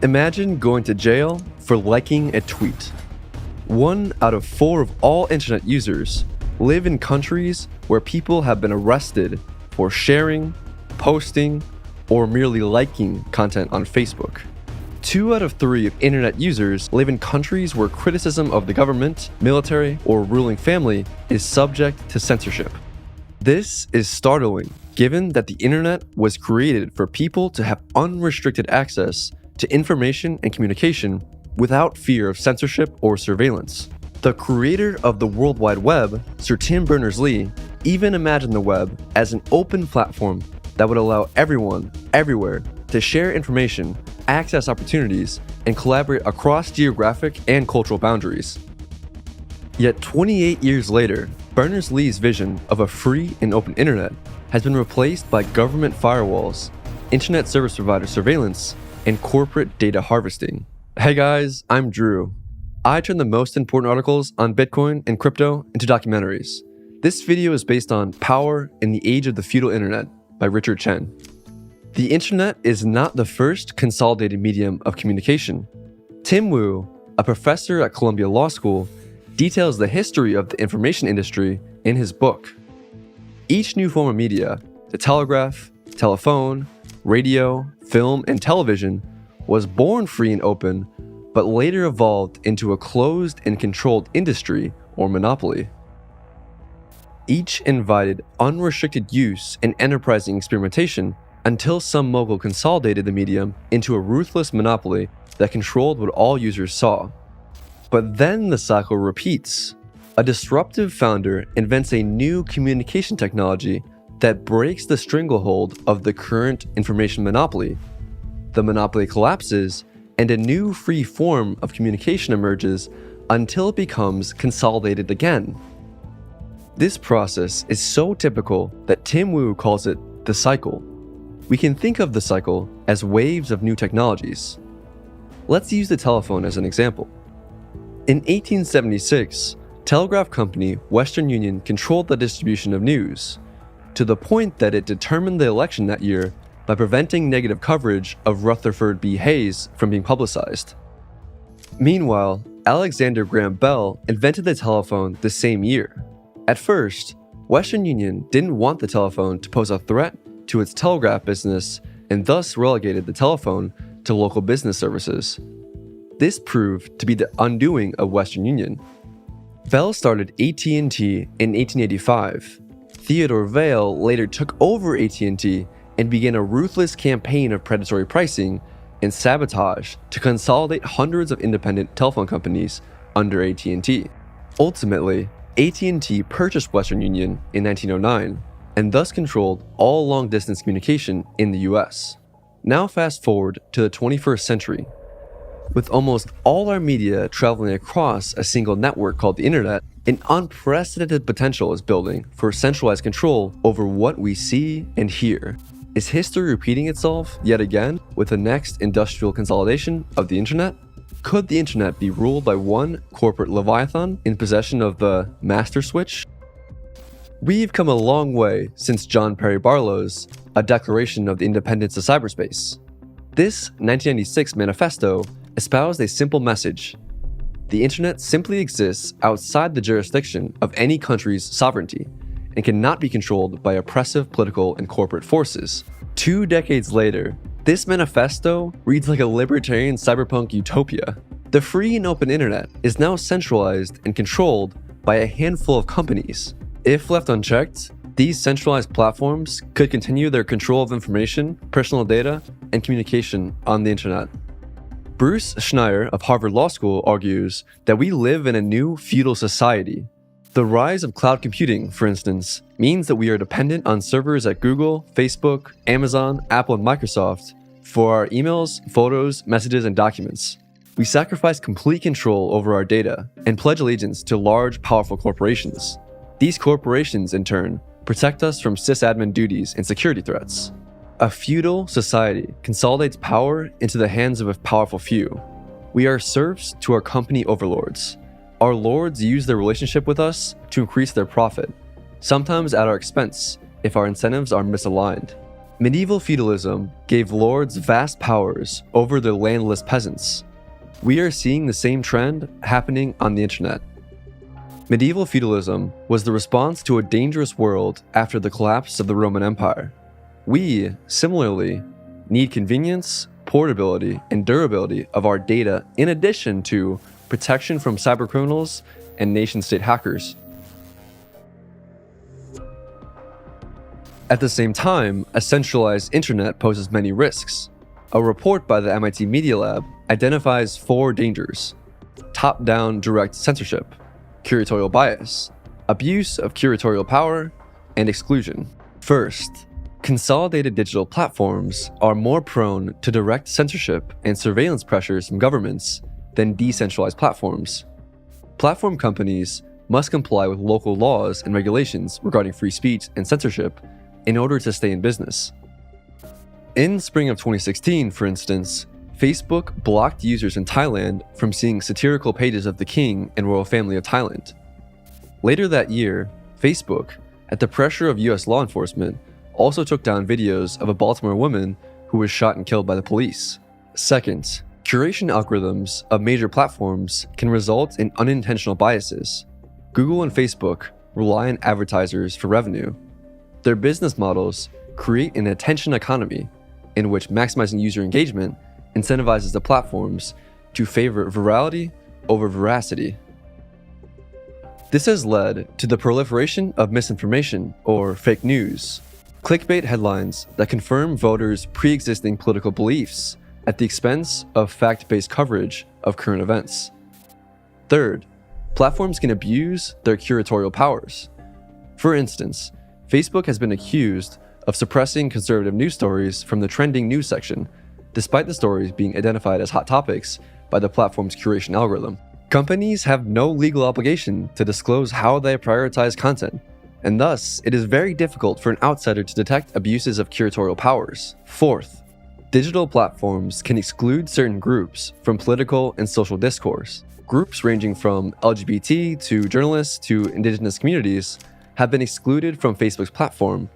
Imagine going to jail for liking a tweet. 1 out of 4 of all internet users live in countries where people have been arrested for sharing, posting, or merely liking content on Facebook. 2 out of 3 of internet users live in countries where criticism of the government, military, or ruling family is subject to censorship. This is startling, given that the internet was created for people to have unrestricted access to information and communication without fear of censorship or surveillance. The creator of the World Wide Web, Sir Tim Berners-Lee, even imagined the web as an open platform that would allow everyone, everywhere, to share information, access opportunities, and collaborate across geographic and cultural boundaries. Yet 28 years later, Berners-Lee's vision of a free and open internet has been replaced by government firewalls, internet service provider surveillance, and corporate data harvesting. Hey guys, I'm Drew. I turn the most important articles on Bitcoin and crypto into documentaries. This video is based on Power in the Age of the Feudal Internet by Richard Chen. The internet is not the first consolidated medium of communication. Tim Wu, a professor at Columbia Law School, details the history of the information industry in his book. Each new form of media, the telegraph, telephone, radio, film, and television, was born free and open, but later evolved into a closed and controlled industry or monopoly. Each invited unrestricted use and enterprising experimentation until some mogul consolidated the medium into a ruthless monopoly that controlled what all users saw. But then the cycle repeats. A disruptive founder invents a new communication technology that breaks the stranglehold of the current information monopoly. The monopoly collapses, and a new free form of communication emerges until it becomes consolidated again. This process is so typical that Tim Wu calls it the cycle. We can think of the cycle as waves of new technologies. Let's use the telephone as an example. In 1876, telegraph company Western Union controlled the distribution of news, to the point that it determined the election that year by preventing negative coverage of Rutherford B. Hayes from being publicized. Meanwhile, Alexander Graham Bell invented the telephone the same year. At first, Western Union didn't want the telephone to pose a threat to its telegraph business and thus relegated the telephone to local business services. This proved to be the undoing of Western Union. Bell started AT&T in 1885. Theodore Vail later took over AT&T and began a ruthless campaign of predatory pricing and sabotage to consolidate hundreds of independent telephone companies under AT&T. Ultimately, AT&T purchased Western Union in 1909 and thus controlled all long-distance communication in the US. Now fast forward to the 21st century. With almost all our media traveling across a single network called the internet, an unprecedented potential is building for centralized control over what we see and hear. Is history repeating itself yet again with the next industrial consolidation of the internet? Could the internet be ruled by one corporate leviathan in possession of the master switch? We've come a long way since John Perry Barlow's A Declaration of the Independence of Cyberspace. This 1996 manifesto espoused a simple message. The internet simply exists outside the jurisdiction of any country's sovereignty and cannot be controlled by oppressive political and corporate forces. 2 decades later, this manifesto reads like a libertarian cyberpunk utopia. The free and open internet is now centralized and controlled by a handful of companies. If left unchecked, these centralized platforms could continue their control of information, personal data, and communication on the internet. Bruce Schneier of Harvard Law School argues that we live in a new feudal society. The rise of cloud computing, for instance, means that we are dependent on servers at Google, Facebook, Amazon, Apple, and Microsoft for our emails, photos, messages, and documents. We sacrifice complete control over our data and pledge allegiance to large, powerful corporations. These corporations, in turn, protect us from sysadmin duties and security threats. A feudal society consolidates power into the hands of a powerful few. We are serfs to our company overlords. Our lords use their relationship with us to increase their profit, sometimes at our expense if our incentives are misaligned. Medieval feudalism gave lords vast powers over the landless peasants. We are seeing the same trend happening on the internet. Medieval feudalism was the response to a dangerous world after the collapse of the Roman Empire. We, similarly, need convenience, portability, and durability of our data in addition to protection from cybercriminals and nation-state hackers. At the same time, a centralized internet poses many risks. A report by the MIT Media Lab identifies 4 dangers: top-down direct censorship, curatorial bias, abuse of curatorial power, and exclusion. First, consolidated digital platforms are more prone to direct censorship and surveillance pressures from governments than decentralized platforms. Platform companies must comply with local laws and regulations regarding free speech and censorship in order to stay in business. In spring of 2016, for instance, Facebook blocked users in Thailand from seeing satirical pages of the king and royal family of Thailand. Later that year, Facebook, at the pressure of US law enforcement, also took down videos of a Baltimore woman who was shot and killed by the police. Second, curation algorithms of major platforms can result in unintentional biases. Google and Facebook rely on advertisers for revenue. Their business models create an attention economy in which maximizing user engagement incentivizes the platforms to favor virality over veracity. This has led to the proliferation of misinformation or fake news, clickbait headlines that confirm voters' pre-existing political beliefs at the expense of fact-based coverage of current events. Third, platforms can abuse their curatorial powers. For instance, Facebook has been accused of suppressing conservative news stories from the trending news section, despite the stories being identified as hot topics by the platform's curation algorithm. Companies have no legal obligation to disclose how they prioritize content, and thus it is very difficult for an outsider to detect abuses of curatorial powers. Fourth, digital platforms can exclude certain groups from political and social discourse. Groups ranging from LGBT to journalists to indigenous communities have been excluded from Facebook's platform.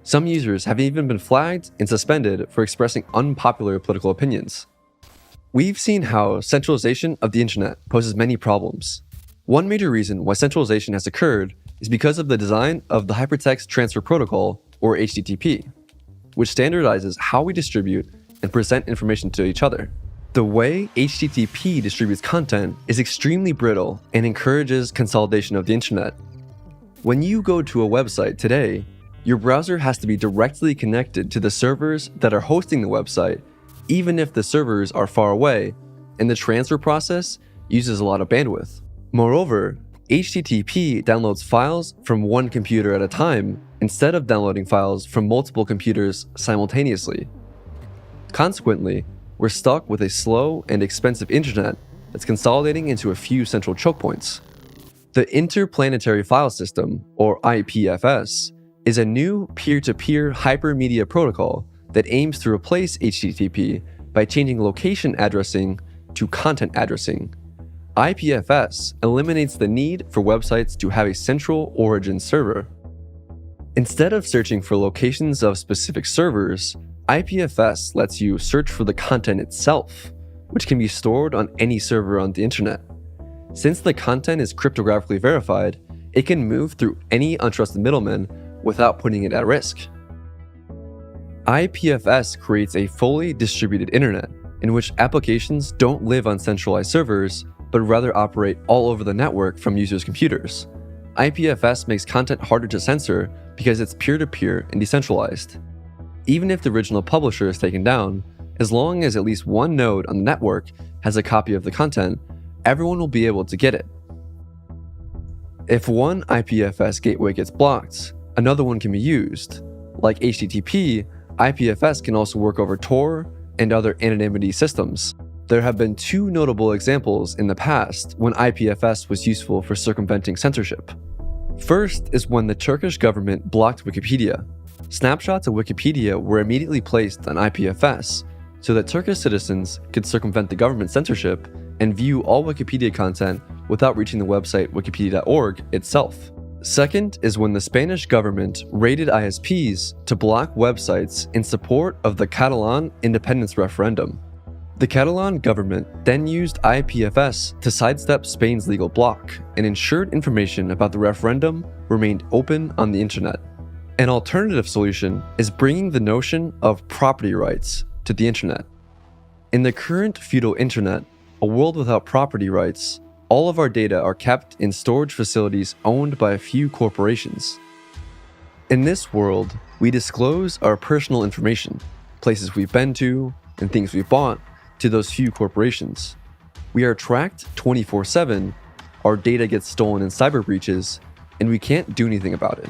Some users have even been flagged and suspended for expressing unpopular political opinions. We've seen how centralization of the internet poses many problems. One major reason why centralization has occurred is because of the design of the Hypertext Transfer Protocol, or HTTP, which standardizes how we distribute and present information to each other. The way HTTP distributes content is extremely brittle and encourages consolidation of the internet. When you go to a website today, your browser has to be directly connected to the servers that are hosting the website, even if the servers are far away, and the transfer process uses a lot of bandwidth. Moreover, HTTP downloads files from one computer at a time instead of downloading files from multiple computers simultaneously. Consequently, we're stuck with a slow and expensive internet that's consolidating into a few central choke points. The Interplanetary File System, or IPFS, is a new peer-to-peer hypermedia protocol that aims to replace HTTP by changing location addressing to content addressing. IPFS eliminates the need for websites to have a central origin server. Instead of searching for locations of specific servers, IPFS lets you search for the content itself, which can be stored on any server on the internet. Since the content is cryptographically verified, it can move through any untrusted middleman without putting it at risk. IPFS creates a fully distributed internet in which applications don't live on centralized servers, but rather operate all over the network from users' computers. IPFS makes content harder to censor because it's peer-to-peer and decentralized. Even if the original publisher is taken down, as long as at least one node on the network has a copy of the content, everyone will be able to get it. If one IPFS gateway gets blocked, another one can be used. Like HTTP, IPFS can also work over Tor and other anonymity systems. There have been 2 notable examples in the past when IPFS was useful for circumventing censorship. First is when the Turkish government blocked Wikipedia. Snapshots of Wikipedia were immediately placed on IPFS so that Turkish citizens could circumvent the government censorship and view all Wikipedia content without reaching the website wikipedia.org itself. Second is when the Spanish government raided ISPs to block websites in support of the Catalan independence referendum. The Catalan government then used IPFS to sidestep Spain's legal block and ensured information about the referendum remained open on the internet. An alternative solution is bringing the notion of property rights to the internet. In the current feudal internet, a world without property rights, all of our data are kept in storage facilities owned by a few corporations. In this world, we disclose our personal information, places we've been to, and things we've bought, to those few corporations. We are tracked 24/7, our data gets stolen in cyber breaches, and we can't do anything about it.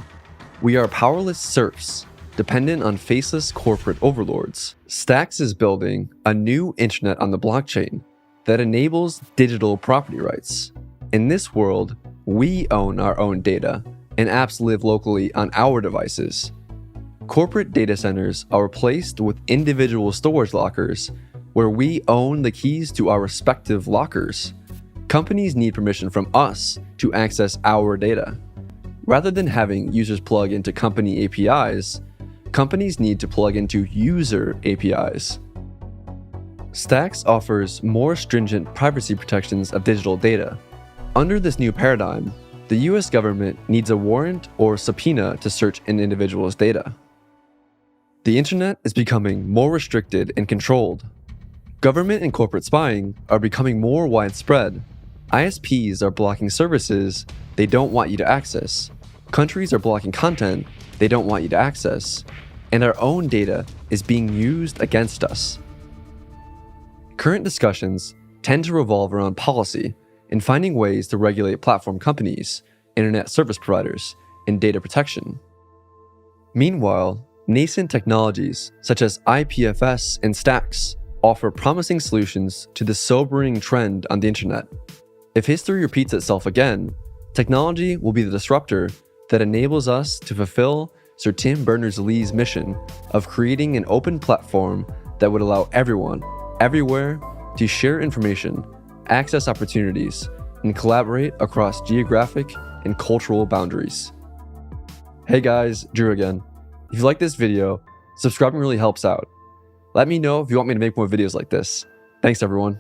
We are powerless serfs, dependent on faceless corporate overlords. Stacks is building a new internet on the blockchain that enables digital property rights. In this world, we own our own data, and apps live locally on our devices. Corporate data centers are replaced with individual storage lockers where we own the keys to our respective lockers. Companies need permission from us to access our data. Rather than having users plug into company APIs, companies need to plug into user APIs. Stacks offers more stringent privacy protections of digital data. Under this new paradigm, the US government needs a warrant or subpoena to search an individual's data. The internet is becoming more restricted and controlled. Government and corporate spying are becoming more widespread. ISPs are blocking services they don't want you to access. Countries are blocking content they don't want you to access. And our own data is being used against us. Current discussions tend to revolve around policy and finding ways to regulate platform companies, internet service providers, and data protection. Meanwhile, nascent technologies such as IPFS and Stacks offer promising solutions to the sobering trend on the internet. If history repeats itself again, technology will be the disruptor that enables us to fulfill Sir Tim Berners-Lee's mission of creating an open platform that would allow everyone, everywhere, to share information, access opportunities, and collaborate across geographic and cultural boundaries. Hey guys, Drew again. If you like this video, subscribing really helps out. Let me know if you want me to make more videos like this. Thanks everyone.